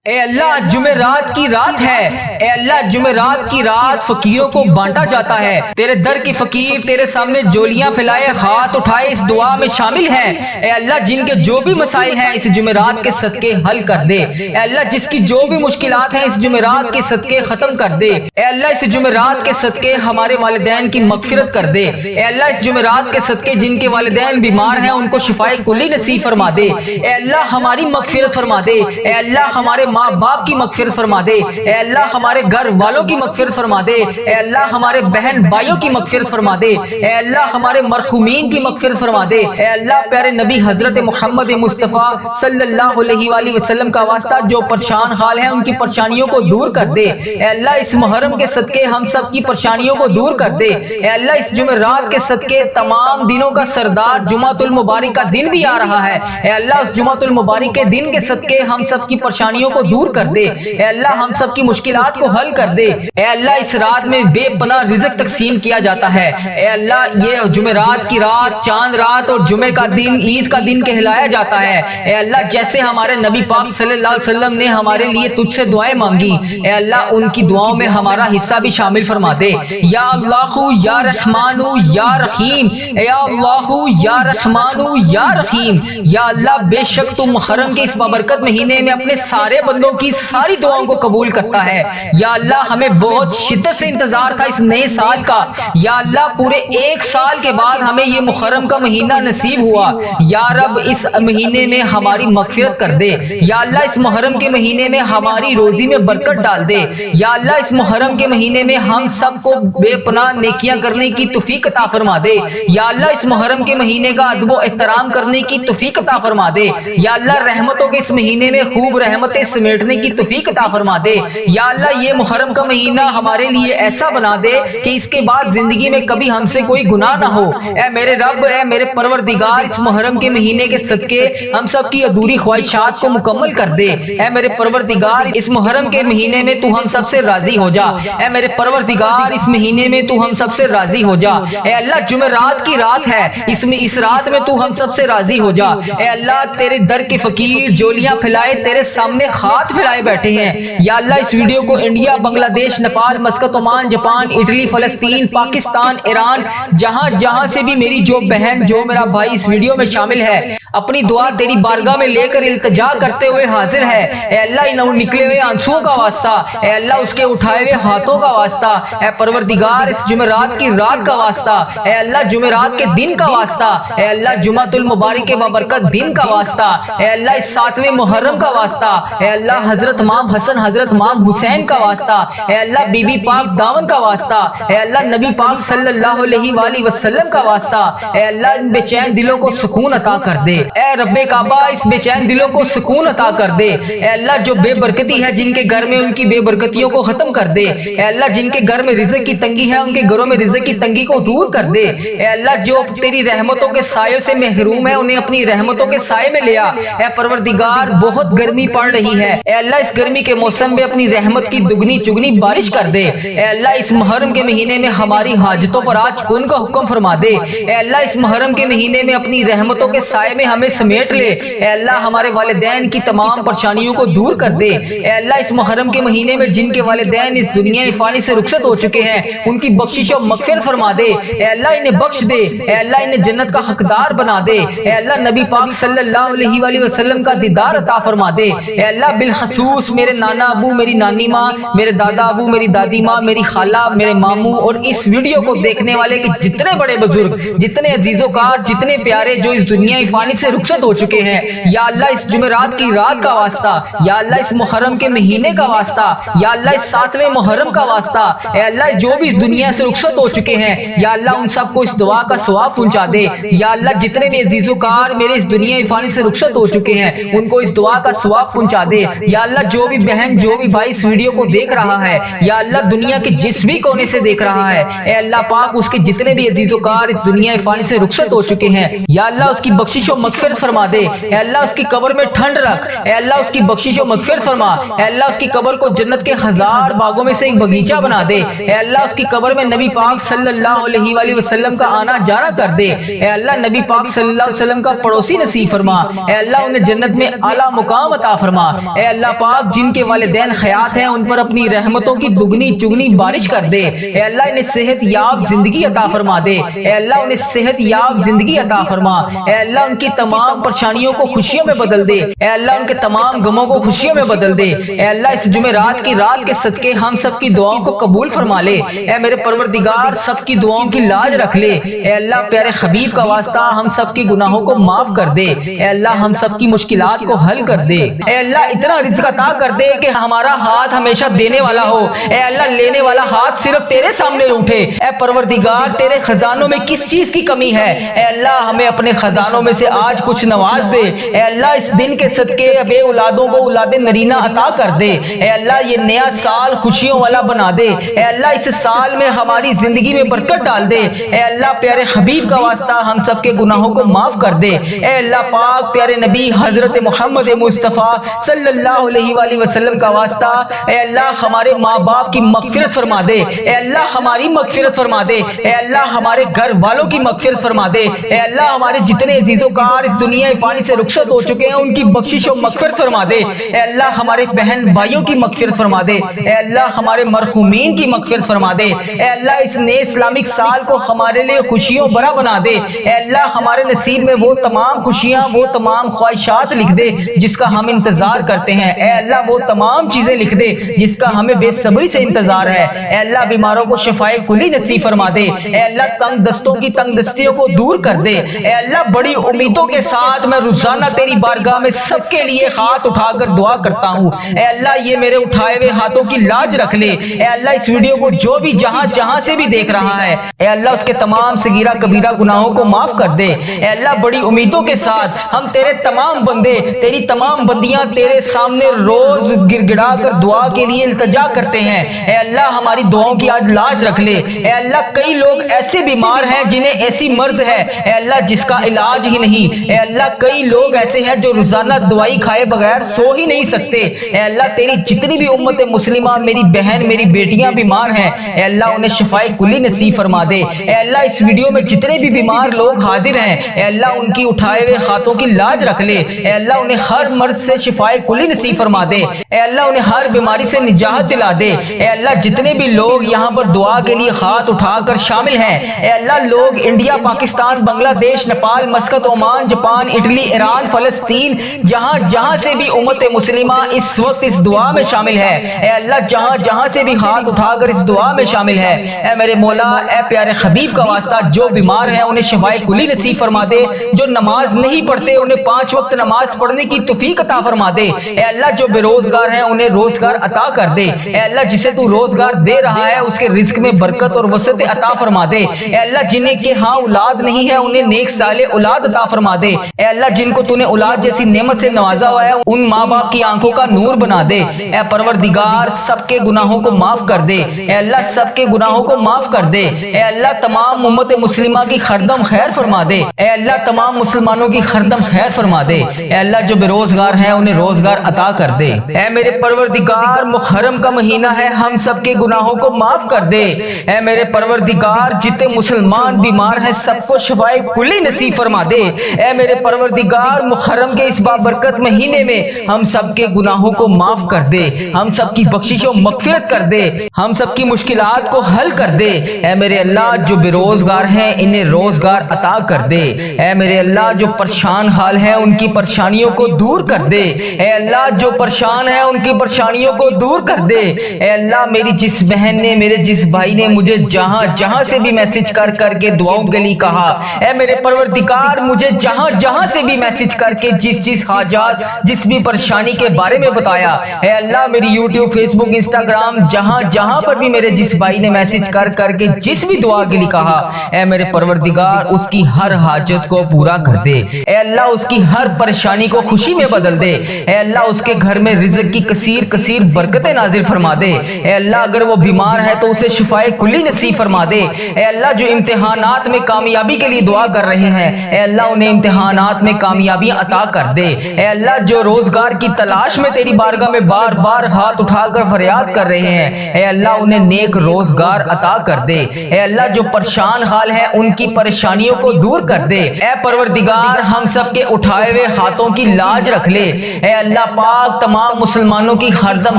اے اللہ جمعرات کی رات ہے، اے اللہ جمعرات کی رات فقیروں کو بانٹا جاتا ہے۔ تیرے در کی فقیر تیرے سامنے جولیاں پھیلائے ہاتھ اٹھائے اس دعا میں شامل ہیں۔ اے اللہ جن کے جو بھی مسائل ہیں اس جمعرات کے صدقے حل کر دے۔ اے اللہ جس کی جو بھی مشکلات ہیں اس جمعرات کے صدقے ختم کر دے۔ اے اللہ اس جمعرات کے صدقے ہمارے والدین کی مغفرت کر دے۔ اے اللہ اس جمعرات کے صدقے جن کے والدین بیمار ہیں ان کو شفائے کلی نصیب فرما دے۔ اے اللہ ہماری مغفرت فرما دے۔ اے اللہ ہمارے ماں باپ کی مغفرت فرما دے۔ اے اللہ ہمارے گھر والوں کی مغفرت فرما دے۔ اے اللہ ہمارے بہن بھائیوں کی مغفرت فرما دے۔ اے اللہ ہمارے مرحومین کی مغفرت فرما دے۔ اے اللہ پیارے نبی حضرت محمد مصطفیٰ صلی اللہ علیہ وآلہ وسلم کا واسطہ جو پریشان حال ہیں ان کی پریشانیوں کو دور کر دے۔ اے اللہ اس محرم کے صدقے ہم سب کی پریشانیوں کو دور کر دے۔ اے اللہ اس جمعرات کے صدقے تمام دنوں کا سردار جمعۃ المبارک کا دن بھی آ رہا ہے۔ اے اللہ اس جمعۃ المبارک کے دن کے صدقے ہم سب کی پریشانیوں کو دور کر دے۔ اے اللہ ہم سب کی مشکلات کو حل کر دے۔ اے اللہ اس رات میں بے پناہ رزق تقسیم کیا جاتا ہے۔ اے اللہ یہ جمعرات کی رات چاند رات اور جمعہ کا دن عید کا دن کہلایا جاتا ہے۔ اے اللہ جیسے ہمارے نبی پاک صلی اللہ علیہ وسلم نے ہمارے لیے تجھ سے دعائیں مانگی، اے اللہ ان کی دعاؤں میں ہمارا حصہ بھی شامل فرما دے۔ یا اللہ یا رحمان یا رحیم، یا اللہ یا رحمان یا رحیم۔ یا اللہ بے شک تو محرم کے اس بابرکت مہینے میں اپنے سارے بندوں کی ساری دعاؤں کو قبول کرتا ہے۔ یا اللہ ہمیں بہت شدت سے انتظار تھا اس نئے سال کا۔ یا اللہ پورے ایک سال کے بعد ہمیں یہ محرم کا مہینہ نصیب ہوا۔ یا رب اس مہینے میں ہماری مغفرت کر دے۔ یا اللہ اس محرم کے مہینے میں ہماری روزی میں برکت ڈال دے۔ یا اللہ اس محرم کے مہینے میں ہم سب کو بے پناہ نیکیاں کرنے کی توفیق عطا فرما دے۔ یا اللہ اس محرم کے مہینے کا ادب و احترام کرنے کی توفیق عطا فرما دے۔ یا اللہ رحمتوں کے اس مہینے میں خوب رحمتیں سمیٹنے کی توفیق عطا فرما دے۔ یا اللہ یہ محرم کا مہینہ ہمارے لیے ایسا بنا دے کہ اس کے بعد زندگی میں کبھی ہم سے کوئی گناہ نہ ہو۔ اے میرے رب اے میرے پروردگار اس محرم کے مہینے کے صدقے ہم سب کی ادھوری خواہشات کو مکمل کر دے۔ اے میرے پروردگار اس محرم کے مہینے میں تو ہم سب سے راضی ہو جا۔ اے میرے پروردگار اس مہینے میں تو ہم سب سے راضی ہو جا۔ اے اللہ جمعرات کی رات ہے، اس رات میں تو ہم سب سے راضی ہو جا۔ اے اللہ تیرے در کے فقیر جولیاں پھیلائے تیرے سامنے ہاتھ پھیلائے بیٹھے ہیں۔ یا اللہ اس ویڈیو کو انڈیا، بنگلہ دیش، Nepal, Muscat, Oman, Japan, Italy, فلسطین، پاکستان، ایران، جہاں سے بھی میری جو بہن جو میرا بھائی اس ویڈیو میں شامل ہے اپنی دعا تیری بارگاہ میں لے کر التجا کرتے ہوئے حاضر ہے۔ اے اللہ ان نکلے ہوئے آنسوؤں کا واسطہ، اے اللہ اس کے اٹھائے ہوئے ہاتھوں کا واسطہ، اے پروردگار اس جمعرات کی رات کا واسطہ، اے اللہ جمعرات کے دن کا واسطہ، اے اللہ جمعۃ المبارک کے بابرکت دن کا واسطہ، اے اللہ اس 7ویں محرم کا واسطہ، اے اللہ حضرت امام حسن حضرت امام حسین کا واسطہ، اے اللہ بی بی پاک دامن کا واسطہ، اے اللہ نبی پاک صلی اللہ علیہ وآلہ وسلم کا واسطہ، اے اللہ ان بے چین دلوں کو سکون عطا کر دے۔ اے رب کعبہ اس بے چین دلوں کو سکون عطا کر دے۔ اے اللہ جو بے برکتی ہے جن کے گھر میں ان کی بے برکتیوں کو ختم کر دے۔ اے اللہ جن کے گھر میں رزق کی تنگی ہے ان کے گھروں میں رزق کی تنگی کو دور کر دے۔ اے اللہ جو تیری رحمتوں کے سایوں سے محروم ہے انہیں اپنی رحمتوں کے سائے میں لیا۔ اے پروردگار بہت گرمی پڑ رہی ہے، اے اللہ اس گرمی کے موسم میں اپنی رحمت کی دگنی چگنی بارش کر دے۔ اے اللہ اس محرم کے مہینے میں ہماری حاجتوں پر آج کن کا حکم فرما دے۔ اے اللہ اس محرم کے مہینے میں اپنی رحمتوں کے سائے میں ہمیں سمیٹ لے۔ اے اللہ ہمارے والدین کی تمام پریشانیوں کو دور کر دے۔ اے اللہ اس محرم کے مہینے میں جن کے والدین اس دنیا فانی سے رخصت ہو چکے ہیں ان کی بخشش و مغفرت فرما دے۔ اے اللہ انہیں بخش دے۔ اے اللہ انہیں جنت کا حقدار بنا دے۔ اے اللہ نبی پاک صلی اللہ علیہ وآلہ وسلم کا دیدار عطا فرما دے۔ اے اللہ بالخصوص میرے نانا ابو، میری نانی ماں، میرے دادا ابو، میری دادی ماں، میری خالہ، میرے ماموں اور اس ویڈیو کو دیکھنے والے کے جتنے بڑے بزرگ، جتنے عزیز و کار، جتنے پیارے جو اس دنیا فانی سے رخصت ہو چکے ہیں، یا اللہ اس جمعرات کی رات کا واسطہ، یا اللہ اس محرم کے مہینے کا واسطہ، یا اللہ اس 7ویں محرم کا واسطہ، اے اللہ جو بھی اس دنیا سے رخصت ہو چکے ہیں یا اللہ ان سب کو اس دعا کا ثواب پہنچا دے۔ یا اللہ جتنے بھی عزیز و کار میرے اس دنیا فانی سے رخصت ہو چکے ہیں ان کو اس دعا کا ثواب پہنچا دے۔ یا اللہ جو بھی بہن جو بھی بھائی اس ویڈیو کو دیکھ رہا ہے یا اللہ دنیا کے جس بھی کونے سے دیکھ رہا ہے، اے اللہ پاک اس کے جتنے بھی عزیز و کار اس دنیا فانی سے رخصت ہو چکے ہیں یا اللہ اس کی بخشش و مغفرت فرما دے۔ اے اللہ اس کی قبر میں ٹھنڈ رکھ، اے اللہ اس کی بخشش و مغفرت فرما، اے اللہ اس کی قبر کو جنت کے 1000 باغوں میں سے ایک باغیچہ بنا دے۔ اے اللہ اس کی قبر میں نبی پاک صلی اللہ علیہ وآلہ وسلم کا آنا جانا کر دے۔ اے اللہ نبی پاک صلی اللہ علیہ وسلم کا پڑوسی نصیب فرما، اے اللہ انہیں جنت میں اعلیٰ مقام عطا فرما۔ اے اللہ پاک جن کے والدین حیات ہیں ان پر اپنی رحمتوں کی دگنی چگنی بارش کر دے، اے اللہ انہیں صحت یاب زندگی عطا فرما دے، اے اللہ انہیں صحت یاب زندگی عطا فرما، اے اللہ ان کی تمام پریشانیوں کو خوشیوں میں بدل دے، اے اللہ ان کے تمام غموں کو خوشیوں میں بدل دے، اے اللہ اس جمعرات کی رات کے صدقے ہم سب کی دعاؤں کو قبول فرما لے، اے میرے پروردگار سب کی دعاؤں کی لاج رکھ لے، اے اللہ پیارے حبیب کا واسطہ ہم سب کی گناہوں کو معاف کر دے، اے اللہ ہم سب کی مشکلات کو حل کر دے، اے اللہ اتنا رزق عطا کر دے کہ ہمارا ہاتھ ہمیشہ دینے والا ہو، اے اللہ لینے والا ہاتھ صرف تیرے سامنے اٹھے، اے پروردگار تیرے خزانوں میں کس چیز کی کمی ہے، اے اللہ ہمیں اپنے خزانوں میں سے آج کچھ نواز دے، اے اللہ اس دن کے صدقے بے اولادوں کو اولاد نرینہ عطا کر دے، اے اللہ یہ نیا سال خوشیوں والا بنا دے، اے اللہ اس سال میں ہماری زندگی میں برکت ڈال دے، اے اللہ پیارے حبیب کا واسطہ ہم سب کے گناہوں کو معاف کر دے، اے اللہ پاک پیارے نبی حضرت محمد مصطفیٰ صلی اللہ علیہ وآلہ وسلم کا واسطہ اے اللہ ہمارے ماں باپ کی مغفرت فرما دے، اے اللہ ہماری مغفرت فرما دے، اے اللہ ہمارے گھر والوں کی مغفرت فرما دے، اے اللہ ہمارے جتنے عزیز و کار اس دنیا فانی سے رخصت ہو چکے ہیں ان کی بخشش و مغفرت فرما دے، اے اللہ ہمارے بہن بھائیوں کی مغفرت فرما دے، اے اللہ ہمارے مرحومین کی مغفرت فرما دے، اے اللہ اس نئے اسلامک سال کو ہمارے لیے خوشیوں بھرا بنا دے، اے اللہ ہمارے نصیب میں وہ تمام خوشیاں وہ تمام خواہشات لکھ دے جس کا ہم انتظار کرتے ہیں، اے اللہ وہ تمام چیزیں لکھ دے جس کا ہمیں بے صبری سے انتظار ہے، اے اللہ بیماروں کو شفائے کلی نصیب فرما دے، اے اللہ تنگ دستوں کی تنگ دستیوں کو دور کر دے، اے اللہ بڑی امیدوں کے ساتھ میں روزانہ تیری بارگاہ میں سب کے لیے ہاتھ اٹھا کر دعا کرتا ہوں، اے اللہ یہ میرے اٹھائے ہوئے ہاتھوں کی لاج رکھ لے، اے اللہ اس ویڈیو کو جو بھی جہاں سے بھی دیکھ رہا ہے اے اللہ اس کے تمام صغیرہ کبیرہ گناہوں کو معاف کر دے، اے اللہ بڑی امیدوں کے ساتھ ہم تیرے تمام بندے تیری تمام بندیاں تیرے سامنے روز گر گڑا کر دعا کے لیے التجا کرتے ہیں، اے اللہ ہماری دعاؤں کی آج لاج رکھ لے، اے اللہ کئی لوگ ایسے بیمار ہیں جنہیں ایسی مرض ہے اے اللہ جس کا علاج ہی نہیں، اے اللہ کئی لوگ ایسے ہیں جو روزانہ دوائی کھائے بغیر سو ہی نہیں سکتے، اے اللہ تیری جتنی بھی امت مسلمہ میری بہن میری بیٹیاں بیمار ہیں اے اللہ انہیں شفائے کلی نصیب فرما دے، اے اللہ اس ویڈیو میں جتنے بھی بیمار لوگ حاضر ہیں اے اللہ ان کی اٹھائے ہوئے ہاتھوں کی لاج رکھ لے، اے اللہ انہیں ہر مرض سے شفائے کلی نصیب فرما دے، اے اللہ انہیں ہر بیماری سے نجات دلا دے، اے اللہ جتنے بھی لوگ یہاں پر دعا کے لیے ہاتھ اٹھا کر شامل ہیں اے اللہ لوگ انڈیا پاکستان بنگلہ دیش Nepal Muscat Oman Japan Italy Iran فلسطین جہاں سے بھی امت مسلمہ اس وقت اس دعا میں شامل ہے اے اللہ جہاں سے بھی ہاتھ اٹھا کر اس دعا میں شامل ہے، اے میرے مولا اے پیارے حبیب کا واسطہ جو بیمار ہیں انہیں شفائے کلی نصیب فرما دے، جو نماز نہیں پڑھتے انہیں 5 وقت نماز پڑھنے کی توفیق عطا فرما دے، اے اللہ جو بے روزگار ہیں انہیں روزگار عطا کر دے، اے اللہ جسے تو روزگار دے رہا ہے اس کے رزق میں برکت اور وسعت عطا فرما دے، اے اللہ جنہیں کہ ہاں اولاد نہیں ہے انہیں نیک صالح اولاد عطا فرما دے، اے اللہ جن کو تو نے اولاد جیسی نعمت سے نوازا ہوا ہے ان ماں باپ کی آنکھوں کا نور بنا دے، اے پروردگار سب کے گناہوں کو معاف کر دے، اے اللہ سب کے گناہوں کو معاف کر دے، اے اللہ تمام امت مسلمہ کی خردم خیر فرما دے، اے اللہ تمام مسلمانوں کی خردم خیر فرما دے، اے اللہ جو بے روزگار ہیں انہیں روزگار عطا کر دے، اے میرے پروردگار محرم کا مہینہ ہے ہم سب کے گناہوں کو معاف کر دے، اے میرے پروردگار جتنے مسلمان بیمار ہیں سب کو شفائے کلی نصیب فرما دے، اے میرے پروردگار محرم کے اس بابرکت مہینے میں ہم سب کے گناہوں کو معاف کر دے، ہم سب کی بخشش و مغفرت کر دے، ہم سب کی مشکلات کو حل کر دے، اے میرے اللہ جو بے روزگار ہیں انہیں روزگار عطا کر دے، اے میرے اللہ جو پریشان حال ہیں ان کی پریشانیوں کو دور کر دے، اے اللہ جو پریشان ہیں ان کی پریشانیوں کو دور کر دے، اے اللہ میری جس بہن نے میرے جس بھائی نے مجھے جہاں سے بھی میسج کر کے دعاؤں کے لیے کہا اے میرے پروردگار مجھے جہاں سے بھی میسج کر کے جس حاجات جس بھی پریشانی کے بارے میں بتایا اے اللہ میری یوٹیوب فیس بک انسٹاگرام جہاں پر بھی میرے جس بھائی نے میسج کر کے جس بھی دعا کے لیے کہا اے میرے پروردگار اس کی ہر حاجت کو پورا کر دے، اے اللہ اس کی ہر پریشانی کو خوشی میں بدل دے، اے اللہ اس کے گھر میں رزق کی کثیر برکتیں نازل فرما دے، اے اللہ اگر وہ بیمار ہے تو اسے شفائے کلی نصیب فرما دے، اے اللہ جو امتحانات میں کامیابی کے لیے دعا کر رہے ہیں اے اللہ انہیں امتحانات میں کامیابی عطا کر دے، اے اللہ جو روزگار کی تلاش میں تیری بارگاہ میں بار ہاتھ اٹھا کر فریاد کر رہے ہیں اے اللہ انہیں نیک روزگار عطا کر دے، اے اللہ جو پریشان حال ہیں ان کی پریشانیوں کو دور کر دے، اے پروردگار ہم سب کے اٹھائے ہوئے ہاتھوں کی لاج رکھ لے، اے اللہ اللہ پاک تمام مسلمانوں کی ہر دم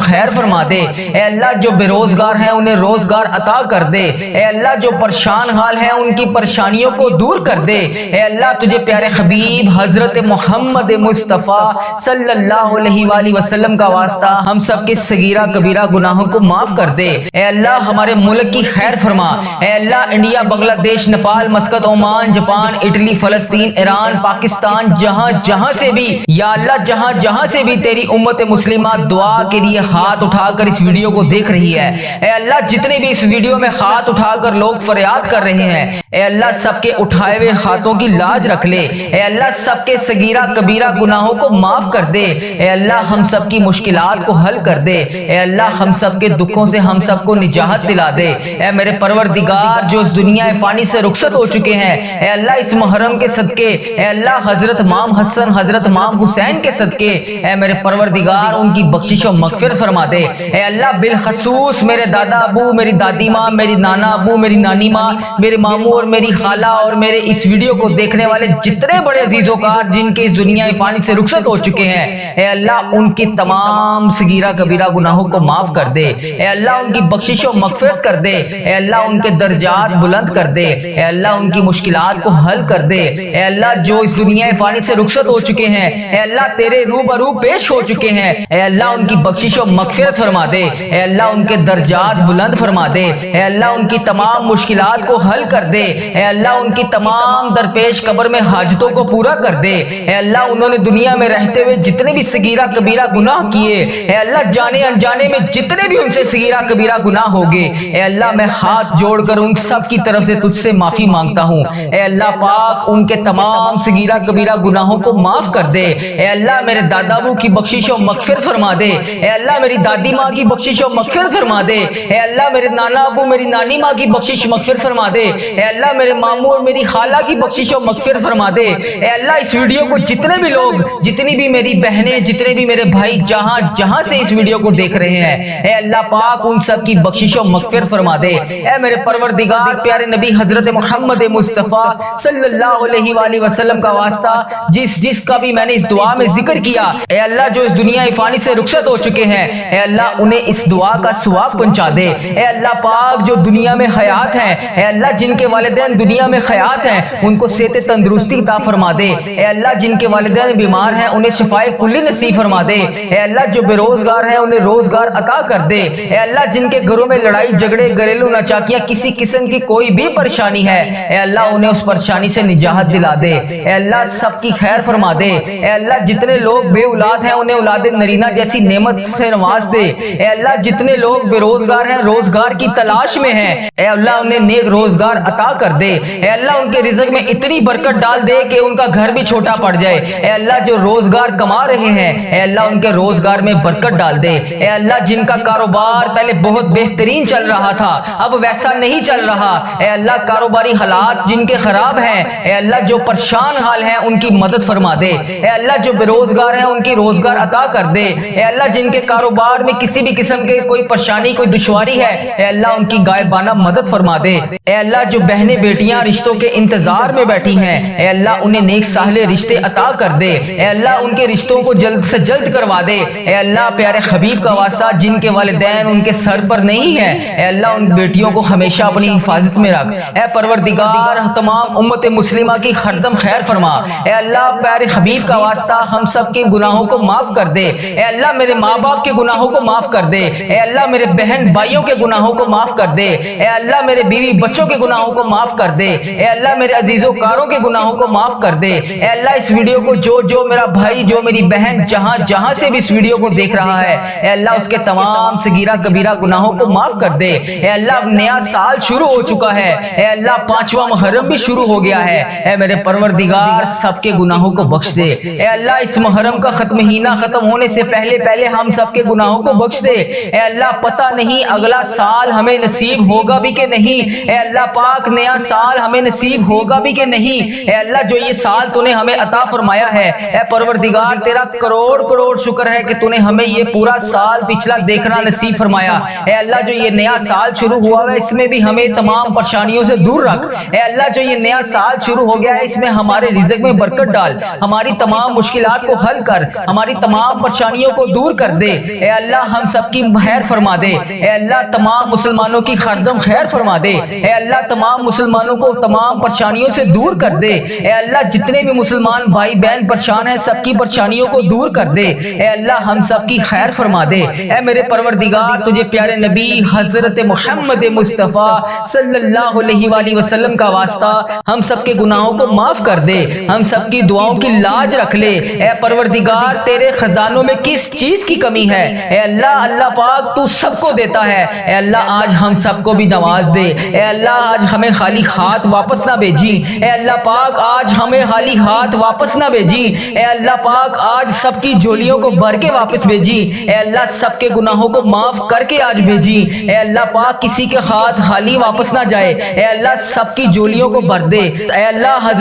خیر فرما دے۔ اے اللہ جو بے روزگار ہیں انہیں روزگار عطا کر دے۔ اے اللہ جو پریشان حال ہیں ان کی پریشانیوں کو دور کر دے۔ اے اللہ تجھے پیارے حبیب حضرت محمد مصطفیٰ صلی اللہ علیہ وآلہ وسلم کا واسطہ ہم سب کے صغیرہ کبیرہ گناہوں کو معاف کر دے۔ اے اللہ ہمارے ملک کی خیر فرما۔ اے اللہ انڈیا، بنگلہ دیش، Nepal, Muscat, Oman, Japan, Italy, فلسطین، ایران، پاکستان، جہاں سے بھی یا اللہ جہاں سے بھی تیری امت مسلمہ دعا کے لیے ہاتھ اٹھا کر اس ویڈیو کو دیکھ رہی ہے، اے اللہ جتنے بھی اس ویڈیو میں ہاتھ اٹھا کر لوگ فریاد کر رہے ہیں، اے اللہ سب کے اٹھائے ہوئے ہاتھوں کی لاج رکھ لے۔ اے اللہ سب کے صغیرہ کبیرہ گناہوں کو معاف کر دے۔ اے اللہ ہم سب کی مشکلات کو حل کر دے۔ اے اللہ ہم سب کے دکھوں سے ہم سب کو نجات دلا دے۔ اے میرے پروردگار جو اس دنیا فانی سے رخصت ہو چکے ہیں، اے اللہ اس محرم کے صدقے، اے اللہ حضرت امام حسن، حضرت امام حسین کے صدقے، اے میرے پروردگار ان کی بخشش و مغفرت فرما دے۔ اے اللہ بالخصوص میرے دادا ابو، میری دادی ماں، میری نانا ابو، میری نانی ماں، میرے ماموں اور میری خالہ اور میرے اس ویڈیو کو دیکھنے والے جتنے بڑے عزیز و کار جن کے اس دنیا فانی سے رخصت ہو چکے ہیں، اے اللہ ان کی تمام صغیرہ کبیرہ گناہوں کو معاف کر دے۔ اے اللہ ان کی بخشش و مغفرت کر دے۔ اے اللہ ان کے درجات بلند کر دے۔ اے اللہ ان کی مشکلات کو حل کر دے۔ اے اللہ جو اس دنیا فانی سے رخصت ہو چکے ہیں، اے اللہ تیرے روبرو پیش ہو چکے ہیں، اے اللہ ان کی بخشش و مغفرت فرما دے۔ اے اللہ ان کے درجات بلند فرما دے۔ اے اللہ ان کی تمام مشکلات کو حل کر دے۔ اے اللہ ان کی تمام درپیش قبر میں حاجتوں کو پورا کر دے۔ اے اللہ انہوں نے دنیا میں رہتے ہوئے جتنے بھی صغیرہ کبیرہ گناہ کیے، اے اللہ جانے انجانے میں جتنے بھی ان سے صغیرہ کبیرہ گناہ ہوگے، اے اللہ میں ہاتھ جوڑ کر ان سب کی طرف سے تجھ سے معافی مانگتا ہوں۔ اے اللہ پاک ان کے تمام صغیرہ کبیرہ گناہوں کو معاف کر دے۔ اے اللہ میرے دادا ابو کی بخشش و مغفرت فرما دے۔ اے اللہ میری دادی ماں کی بخشش و مغفرت فرما دے۔ اے اللہ میرے نانا ابو، میری نانی ماں کی بخشش مغفرت فرما دے۔ اے اللہ میرے ماموں اور میری خالہ کی بخشش و مغفرت فرما دے۔ اے اللہ اس ویڈیو کو جتنے بھی لوگ، جتنی بھی میری بہنیں، جتنے بھی میرے بھائی جہاں سے اس ویڈیو کو دیکھ رہے ہیں، اے اللہ پاک ان سب کی بخشش و مغفرت فرما دے۔ اے میرے پروردگار پیارے نبی حضرت محمد مصطفیٰ صلی اللہ علیہ وآلہ وسلم کا واسطہ جس کا بھی میں نے اس دعا میں ذکر کیا، اے اللہ جو اس دنیا فانی سے رخصت ہو چکے ہیں، اے اللہ انہیں اس دعا کا ثواب پہنچا دے۔ اے اللہ پاک جو دنیا میں حیات ہیں، اے اللہ جن کے والدین دنیا میں حیات ہیں ان کو صحت تندرستی عطا فرما دے۔ اے اللہ جن کے والدین بیمار ہیں انہیں شفائے کلی نصیب فرما دے۔ اے اللہ جو بے روزگار ہیں انہیں روزگار عطا کر دے۔ اے اللہ جن کے گھروں میں لڑائی جھگڑے، گھریلو ناچاکیاں، کسی قسم کی کوئی بھی پریشانی ہے، اے اللہ انہیں اس پریشانی سے نجات دلا دے۔ اے اللہ سب کی خیر فرما دے۔ اے اللہ جتنے لوگ بے اولاد ہیں انہیں اولاد نرینہ جیسی نعمت سے نواز دے۔ اے اللہ جتنے لوگ بے روزگار ہیں، روزگار کی تلاش میں ہیں، اے اللہ انہیں نیک روزگار عطا کر دے۔ اے اللہ ان کے رزق میں اتنی برکت ڈال دے کہ ان کا گھر بھی چھوٹا پڑ جائے۔ اے اللہ جو روزگار کما رہے ہیں، اے اللہ ان کے روزگار میں برکت ڈال دے۔ اے اللہ جن کا کاروبار پہلے بہت بہترین چل رہا تھا اب ویسا نہیں چل رہا، اے اللہ کاروباری حالات جن کے خراب ہیں، اے اللہ جو پریشان حال ہیں ان کی مدد فرما دے۔ اے اللہ جو بے روزگار ہیں ان کی روزگار عطا کر دے۔ اے اللہ جن کے کاروبار میں کسی بھی قسم کے کوئی پریشانی، کوئی دشواری ہے، اے اللہ ان کی غائبانہ مدد فرما دے۔ اے اللہ جو بہنیں بیٹیاں رشتوں کے انتظار میں بیٹھی ہیں، اے اللہ انہیں نیک صالح رشتے عطا کر دے۔ اے اللہ ان کے رشتوں کو جلد سے جلد کروا دے۔ اے اللہ پیارے حبیب کا واسطہ جن کے والدین ان کے سر پر نہیں ہیں، اے اللہ ان بیٹیوں کو ہمیشہ اپنی حفاظت میں رکھ۔ اے پروردگار تمام امت مسلمہ کی ہر دم خیر فرما۔ اے اللہ پیارے حبیب کا واسطہ ہم سب کے گناہوں کو معاف کر دے۔ اے اللہ میرے ماں باپ کے گناہوں کو معاف کر دے۔ اے اللہ میرے بہن بھائیوں کے گناہوں کو معاف کر دے۔ اے اللہ میرے بیوی بچوں کے گناہوں کو معاف کر دے۔ اے اللہ میرے عزیزوں کاروں کے گناہوں کو معاف کر دے۔ اے اللہ اس ویڈیو کو جو میرا بھائی، جو میری بہن جہاں سے بھی اس ویڈیو کو دیکھ رہا ہے، اے اللہ اس کے تمام صغیرہ کبیرہ گناہوں کو معاف کر دے۔ اے اللہ اب نیا سال شروع ہو چکا ہے، اے اللہ 5واں محرم بھی شروع ہو گیا ہے، اے میرے پروردگار سب کے گناہوں کو بخش دے۔ اے اللہ اس محرم کا مہینہ ختم ہونے سے پہلے ہم سب کے گناہوں کو بخش دے۔ اے اللہ پتہ نہیں اگلا سال ہمیں نصیب ہوگا بھی کہ نہیں، اے اللہ پاک نیا سال ہمیں نصیب ہوگا بھی کہ نہیں۔ اے اللہ جو یہ سال تو نے ہمیں عطا فرمایا ہے، اے پروردگار تیرا کروڑ شکر ہے کہ تو نے ہمیں یہ پورا سال پچھلا دیکھنا نصیب فرمایا۔ اے اللہ جو یہ نیا سال شروع ہوا ہے اس میں بھی ہمیں تمام پریشانیوں سے دور رکھ۔ اے اللہ جو یہ نیا سال شروع ہو گیا ہے اس میں ہمارے رزق میں برکت ڈال، ہماری تمام مشکلات کو حل کر، ہماری تمام پریشانیوں کو دور کر دے اے اللہ ہم سب کی خیر فرما دے اے اللہ تمام مسلمانوں کی خردم خیر فرما دے اے اللہ تمام مسلمانوں کو تمام پریشانیوں سے دور کر دے اے اللہ جتنے بھی مسلمان بھائی بہن پریشان ہیں سب کی پریشانیوں کو دور کر دے اے اللہ ہم سب کی خیر فرما دے اے میرے پروردگار تجھے پیارے نبی حضرت محمد مصطفیٰ صلی اللہ علیہ وآلہ وسلم کا واسطہ ہم سب کے گناہوں کو معاف کر دے ہم سب کی دعاؤں کی لاج رکھ لے اے پروردگار تیرے خزانوں میں کس چیز کی کمی ہے اے اللہ اللہ پاک تو سب کو دیتا ہے اے اللہ آج ہم سب کو بھی نواز دے اے اللہ آج ہمیں خالی ہاتھ واپس نہ بھیجی اے اللہ پاک آج ہمیں خالی ہاتھ واپس نہ بھیجی اے اللہ پاک آج سب کی جھولیوں کو بھر کے واپس بھیجی اے اللہ سب کے گناہوں کو معاف کر کے آج بھیجی اے اللہ پاک کسی کے ہاتھ خالی واپس نہ جائے اے اللہ سب کی جھولیوں کو بھر دے اے اللہ